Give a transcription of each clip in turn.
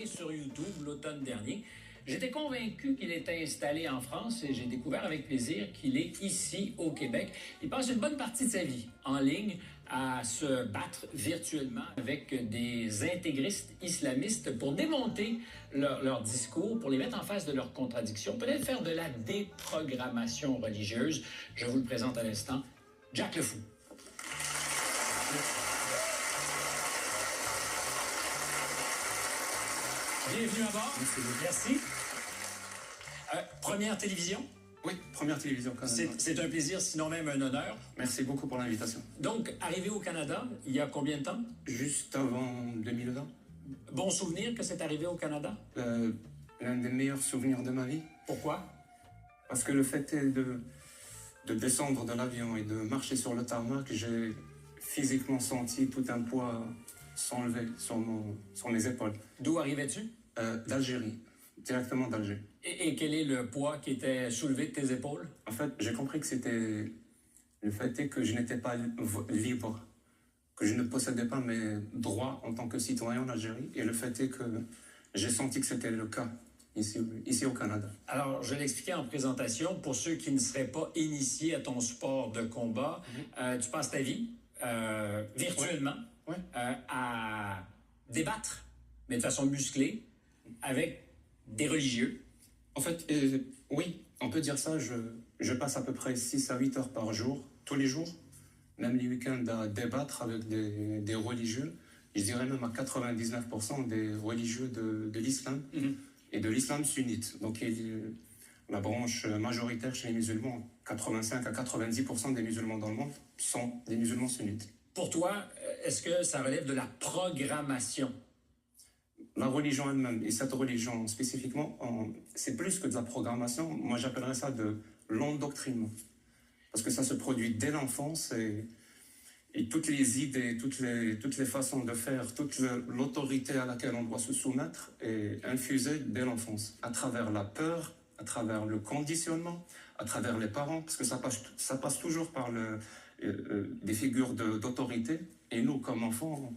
sur YouTube l'automne dernier. J'étais convaincu qu'il était installé en France et j'ai découvert avec plaisir qu'il est ici au Québec. Il passe une bonne partie de sa vie en ligne à se battre virtuellement avec des intégristes islamistes pour démonter leur discours, pour les mettre en face de leurs contradictions, peut-être faire de la déprogrammation religieuse. Je vous le présente à l'instant, Jack Le Fou. Bienvenue à bord. Merci. Première télévision? Oui, première télévision canadienne. C'est un plaisir, sinon même un honneur. Merci beaucoup pour l'invitation. Donc, arrivé au Canada, il y a combien de temps? Juste avant 2020. Bon souvenir que c'est arrivé au Canada? L'un des meilleurs souvenirs de ma vie. Pourquoi? Parce que le fait est de descendre de l'avion et de marcher sur le tarmac, j'ai physiquement senti tout un poids s'enlever sur mes épaules. D'où arrivais-tu? D'Algérie, directement d'Alger. Et quel est le poids qui était soulevé de tes épaules? En fait, j'ai compris que c'était... Le fait est que je n'étais pas libre, que je ne possédais pas mes droits en tant que citoyen en Algérie. Et le fait est que j'ai senti que c'était le cas ici au Canada. Alors, je l'expliquais en présentation, pour ceux qui ne seraient pas initiés à ton sport de combat, tu passes ta vie virtuellement à débattre, mais de façon musclée, avec des religieux. En fait, oui, on peut dire ça. Je passe à peu près 6 à 8 heures par jour, tous les jours, même les week-ends, à débattre avec des religieux. Je dirais même à 99% des religieux de l'islam et de l'islam sunnite. Donc, la branche majoritaire chez les musulmans, 85 à 90% des musulmans dans le monde sont des musulmans sunnites. Pour toi, est-ce que ça relève de la programmation? La religion elle-même, et cette religion spécifiquement, c'est plus que de la programmation. Moi, j'appellerais ça de l'endoctrinement. Parce que ça se produit dès l'enfance et toutes les idées, toutes les façons de faire, toute l'autorité à laquelle on doit se soumettre est infusée dès l'enfance, à travers la peur, à travers le conditionnement, à travers les parents, parce que ça passe toujours par des figures d'autorité. Et nous, comme enfants,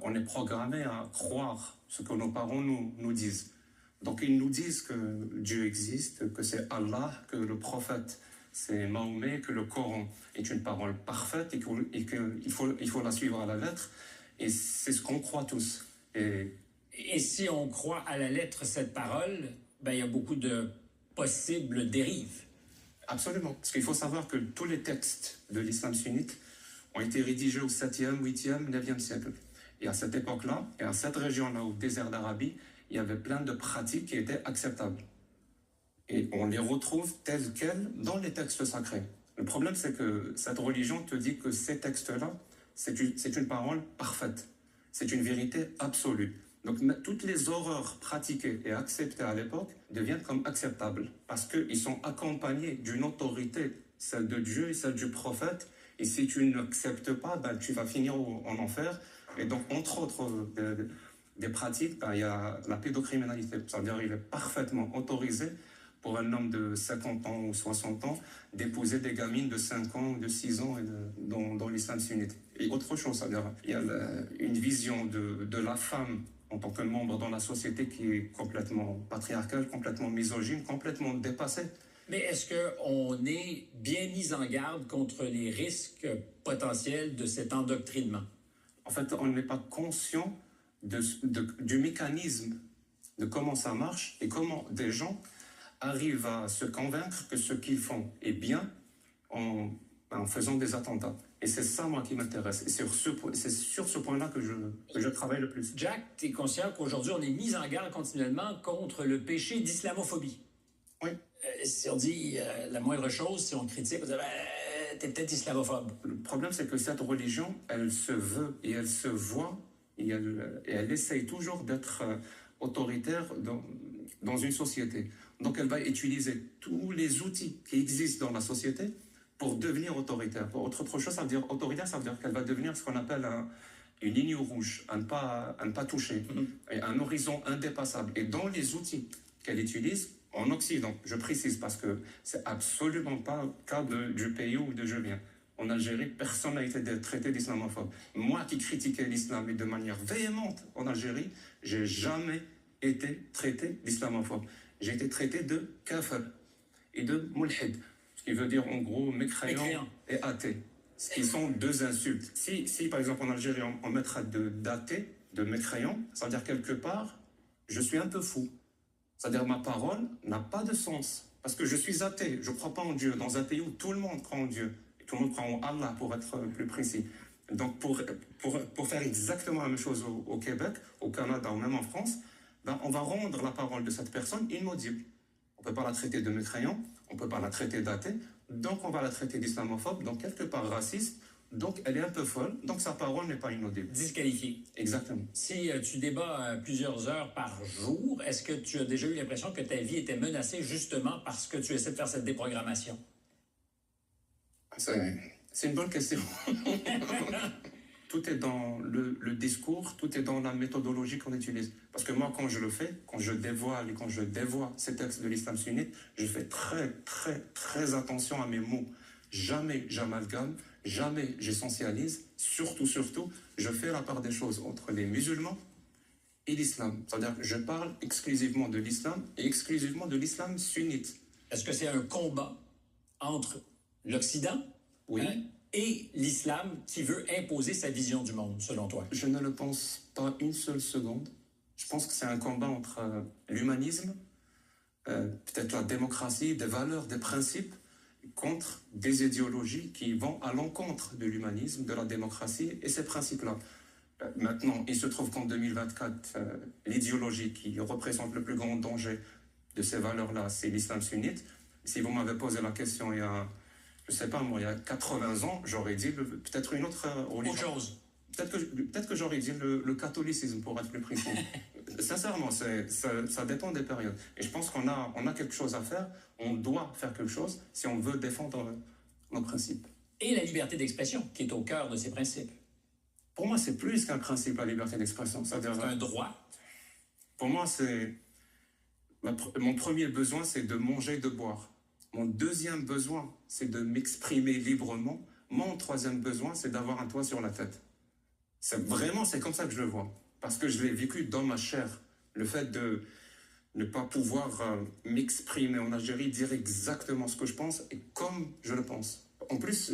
on est programmés à croire ce que nos parents nous disent. Donc ils nous disent que Dieu existe, que c'est Allah, que le prophète c'est Mahomet, que le Coran est une parole parfaite et qu'il faut la suivre à la lettre. Et c'est ce qu'on croit tous. Et si on croit à la lettre cette parole, il y a beaucoup de possibles dérives. Absolument. Parce qu'il faut savoir que tous les textes de l'islam sunnite ont été rédigés au 7e, 8e, 9e siècle. Et à cette époque-là, et à cette région-là, au désert d'Arabie, il y avait plein de pratiques qui étaient acceptables. Et on les retrouve telles quelles dans les textes sacrés. Le problème, c'est que cette religion te dit que ces textes-là, c'est une parole parfaite. C'est une vérité absolue. Donc, toutes les horreurs pratiquées et acceptées à l'époque deviennent comme acceptables parce qu'ils sont accompagnés d'une autorité, celle de Dieu et celle du prophète. Et si tu n'acceptes pas, tu vas finir en enfer. Et donc, entre autres des pratiques, il y a la pédocriminalité. C'est-à-dire qu'il est parfaitement autorisé pour un homme de 50 ans ou 60 ans d'épouser des gamines de 5 ans ou de 6 ans dans l'islam sunnite. Et autre chose, c'est-à-dire il y a une vision de la femme en tant que membre dans la société qui est complètement patriarcale, complètement misogyne, complètement dépassée. Mais est-ce qu'on est bien mis en garde contre les risques potentiels de cet endoctrinement? En fait, on n'est pas conscient du mécanisme, de comment ça marche et comment des gens arrivent à se convaincre que ce qu'ils font est bien en faisant des attentats. Et c'est ça, moi, qui m'intéresse. Et c'est sur ce point-là que je travaille le plus. Jack, tu es conscient qu'aujourd'hui, on est mis en garde continuellement contre le péché d'islamophobie? Oui. Si on dit la moindre chose, si on critique, on dit t'es peut-être islamophobe. Le problème, c'est que cette religion, elle se veut et elle se voit et elle essaye toujours d'être autoritaire dans une société. Donc, elle va utiliser tous les outils qui existent dans la société pour devenir autoritaire. Pour autre chose, ça veut dire autoritaire, ça veut dire qu'elle va devenir ce qu'on appelle une ligne rouge, à ne pas toucher, et un horizon indépassable. Et dans les outils qu'elle utilise, en Occident, je précise parce que c'est absolument pas le cas du pays où je viens. En Algérie, personne n'a été traité d'islamophobe. Moi qui critiquais l'islam et de manière véhémente en Algérie, j'ai jamais été traité d'islamophobe. J'ai été traité de kafir et de mulhid, ce qui veut dire en gros mécréant et athée, ce qui sont deux insultes. Si par exemple en Algérie on mettra d'athée, de mécréant, ça veut dire quelque part, je suis un peu fou. C'est-à-dire ma parole n'a pas de sens. Parce que je suis athée, je ne crois pas en Dieu, dans un pays où tout le monde croit en Dieu. Et tout le monde croit en Allah, pour être plus précis. Donc pour faire exactement la même chose au Québec, au Canada ou même en France, ben, on va rendre la parole de cette personne inaudible. On ne peut pas la traiter de mécréant, on ne peut pas la traiter d'athée, donc on va la traiter d'islamophobe, donc quelque part raciste, donc elle est un peu folle, donc sa parole n'est pas inaudible. Disqualifiée. Exactement. Si tu débats plusieurs heures par jour, est-ce que tu as déjà eu l'impression que ta vie était menacée justement parce que tu essaies de faire cette déprogrammation? C'est une bonne question. Tout est dans le discours, tout est dans la méthodologie qu'on utilise. Parce que moi, quand je le fais, quand je dévoile et quand je dévoie ces textes de l'islam sunnite, je fais très, très, très attention à mes mots. Jamais j'amalgame, jamais j'essentialise. Surtout, je fais la part des choses entre les musulmans et l'islam. C'est-à-dire que je parle exclusivement de l'islam et exclusivement de l'islam sunnite. Est-ce que c'est un combat entre l'Occident et l'islam qui veut imposer sa vision du monde, selon toi? Je ne le pense pas une seule seconde. Je pense que c'est un combat entre l'humanisme, peut-être la démocratie, des valeurs, des principes, contre des idéologies qui vont à l'encontre de l'humanisme, de la démocratie et ces principes-là. Maintenant, il se trouve qu'en 2024, l'idéologie qui représente le plus grand danger de ces valeurs-là, c'est l'islam sunnite. Si vous m'avez posé la question il y a, je ne sais pas moi, il y a 80 ans, j'aurais dit peut-être une autre religion. Autre chose. Peut-être que j'aurais dit le catholicisme, pour être plus précis. Sincèrement, ça dépend des périodes. Et je pense qu'on a quelque chose à faire, on doit faire quelque chose si on veut défendre nos principes. Et la liberté d'expression, qui est au cœur de ces principes. Pour moi, c'est plus qu'un principe, la liberté d'expression. C'est un droit. Pour moi, mon premier besoin, c'est de manger et de boire. Mon deuxième besoin, c'est de m'exprimer librement. Mon troisième besoin, c'est d'avoir un toit sur la tête. C'est comme ça que je le vois. Parce que je l'ai vécu dans ma chair. Le fait de ne pas pouvoir m'exprimer en Algérie, dire exactement ce que je pense et comme je le pense. En plus,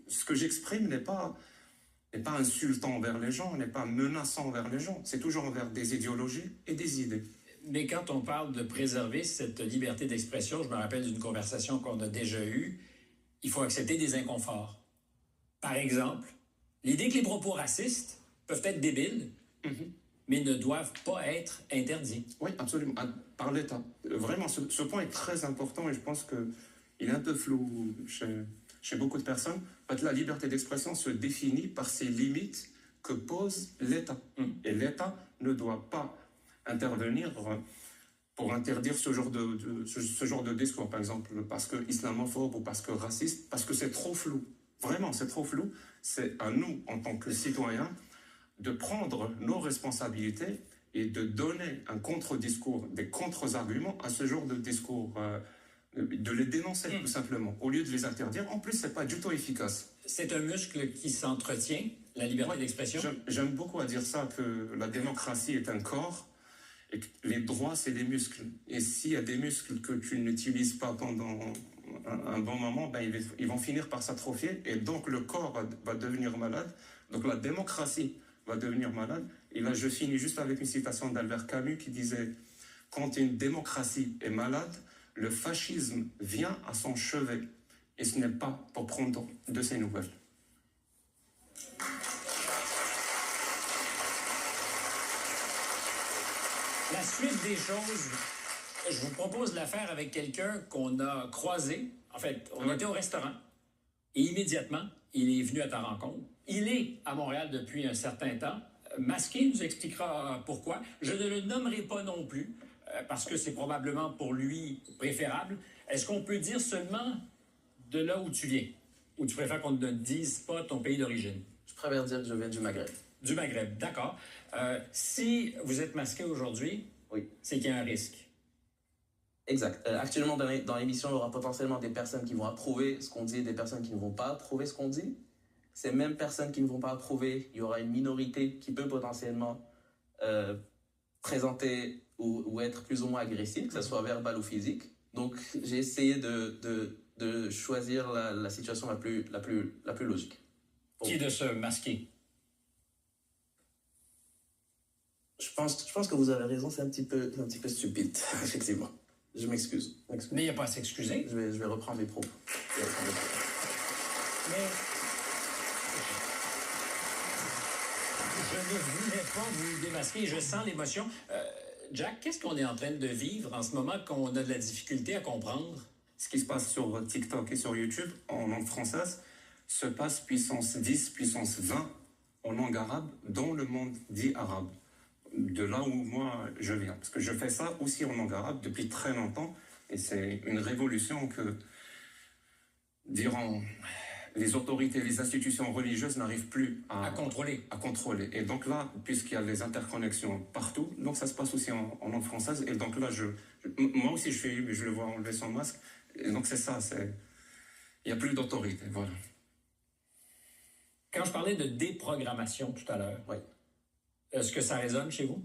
ce que j'exprime n'est pas insultant envers les gens, n'est pas menaçant envers les gens. C'est toujours envers des idéologies et des idées. Mais quand on parle de préserver cette liberté d'expression, je me rappelle d'une conversation qu'on a déjà eue, il faut accepter des inconforts. Par exemple, l'idée que les propos racistes peuvent être débiles, mais ne doivent pas être interdits. Oui, absolument, par l'État. Vraiment, ce point est très important et je pense qu'il est un peu flou chez beaucoup de personnes. En fait, la liberté d'expression se définit par ces limites que pose l'État. Et l'État ne doit pas intervenir pour interdire ce genre de discours, par exemple, parce que islamophobe ou parce que raciste, parce que c'est trop flou. Vraiment, c'est trop flou. C'est à nous, en tant que citoyens, de prendre nos responsabilités et de donner un contre-discours, des contre-arguments à ce genre de discours, de les dénoncer tout simplement, au lieu de les interdire. En plus, c'est pas du tout efficace. C'est un muscle qui s'entretient, la liberté d'expression? J'aime beaucoup à dire ça, que la démocratie est un corps et que les droits, c'est des muscles. Et s'il y a des muscles que tu n'utilises pas pendant un bon moment, ben, ils vont finir par s'atrophier et donc le corps va devenir malade. Donc la démocratie va devenir malade. Et là, je finis juste avec une citation d'Albert Camus qui disait « Quand une démocratie est malade, le fascisme vient à son chevet. Et ce n'est pas pour prendre de ses nouvelles. » La suite des choses, je vous propose de la faire avec quelqu'un qu'on a croisé. En fait, on était au restaurant et immédiatement, il est venu à ta rencontre. Il est à Montréal depuis un certain temps. Masqué nous expliquera pourquoi. Je ne le nommerai pas non plus parce que c'est probablement pour lui préférable. Est-ce qu'on peut dire seulement de là où tu viens? Ou tu préfères qu'on ne dise pas ton pays d'origine? Je préfère dire que je viens du Maghreb. Du Maghreb, d'accord. Si vous êtes masqué aujourd'hui, oui, c'est qu'il y a un risque. Exact. Actuellement, dans l'émission, il y aura potentiellement des personnes qui vont approuver ce qu'on dit et des personnes qui ne vont pas approuver ce qu'on dit. Ces mêmes personnes qui ne vont pas approuver, il y aura une minorité qui peut potentiellement présenter ou être plus ou moins agressif, que ce soit verbal ou physique. Donc, j'ai essayé de choisir la situation la plus logique. Qui est de se masquer? Je pense que vous avez raison, c'est un petit peu stupide, effectivement. Je m'excuse. Mais il n'y a pas à s'excuser. Je vais reprendre mes propos. Mais je ne voulais pas vous démasquer. Je sens l'émotion. Jack, qu'est-ce qu'on est en train de vivre en ce moment qu'on a de la difficulté à comprendre? Ce qui se passe sur TikTok et sur YouTube en langue française se passe puissance 10, puissance 20 en langue arabe dans le monde dit arabe. De là où moi je viens. Parce que je fais ça aussi en langue arabe depuis très longtemps et c'est une révolution que, diront les autorités, les institutions religieuses n'arrivent plus à contrôler. Et donc là, puisqu'il y a les interconnexions partout, donc ça se passe aussi en langue française. Et donc là, moi aussi je le vois enlever son masque. Et donc c'est ça, il n'y a plus d'autorité, voilà. Quand je parlais de déprogrammation tout à l'heure, Oui. Est-ce que ça résonne chez vous?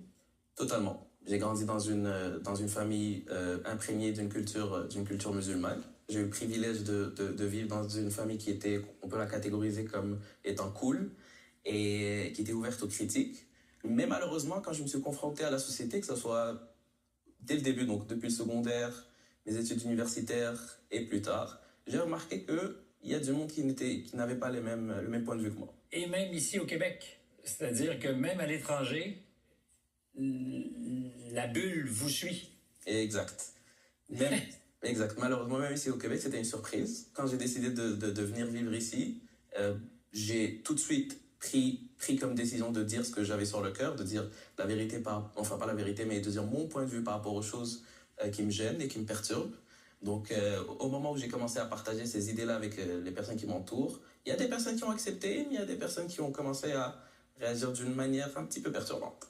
Totalement. J'ai grandi dans une famille imprégnée d'une culture musulmane. J'ai eu le privilège de vivre dans une famille qui était, on peut la catégoriser comme étant cool et qui était ouverte aux critiques. Mais malheureusement, quand je me suis confronté à la société, que ce soit dès le début, donc depuis le secondaire, mes études universitaires et plus tard, j'ai remarqué qu'il y a du monde qui n'avait pas le même point de vue que moi. Et même ici au Québec. C'est-à-dire que même à l'étranger, la bulle vous suit. Exact. Exact. Malheureusement, même ici au Québec, c'était une surprise. Quand j'ai décidé de venir vivre ici, j'ai tout de suite pris comme décision de dire ce que j'avais sur le cœur, de dire la vérité, enfin pas la vérité, mais de dire mon point de vue par rapport aux choses qui me gênent et qui me perturbent. Donc, au moment où j'ai commencé à partager ces idées-là avec les personnes qui m'entourent, il y a des personnes qui ont accepté, mais il y a des personnes qui ont commencé à réagir d'une manière un petit peu perturbante.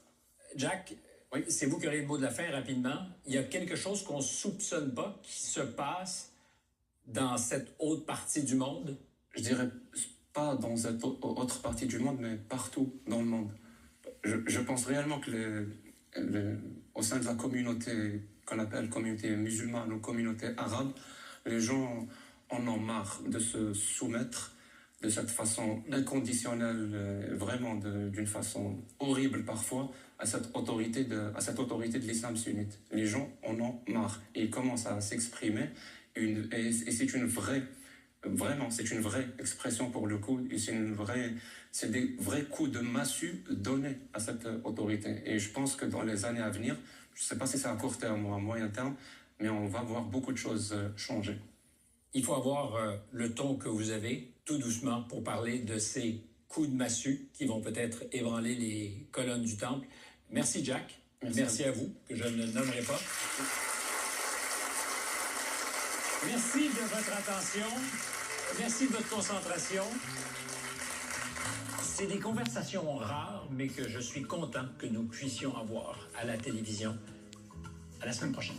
Jack, oui, c'est vous qui aurez le mot de la fin rapidement. Il y a quelque chose qu'on ne soupçonne pas qui se passe dans cette autre partie du monde? Je dirais pas dans cette autre partie du monde, mais partout dans le monde. Je pense réellement que au sein de la communauté qu'on appelle communauté musulmane ou communauté arabe, les gens en ont marre de se soumettre de cette façon inconditionnelle, vraiment d'une façon horrible parfois, à cette autorité de l'islam sunnite. Les gens en ont marre et ils commencent à s'exprimer et c'est une vraie, vraiment, c'est une vraie expression pour le coup, et c'est des vrais coups de massue donnés à cette autorité. Et je pense que dans les années à venir, je ne sais pas si c'est à court terme ou à moyen terme, mais on va voir beaucoup de choses changer. Il faut avoir le ton que vous avez, tout doucement, pour parler de ces coups de massue qui vont peut-être ébranler les colonnes du temple. Merci, Jack. Merci à vous, que je ne nommerai pas. Merci de votre attention. Merci de votre concentration. C'est des conversations rares, mais que je suis content que nous puissions avoir à la télévision. À la semaine prochaine.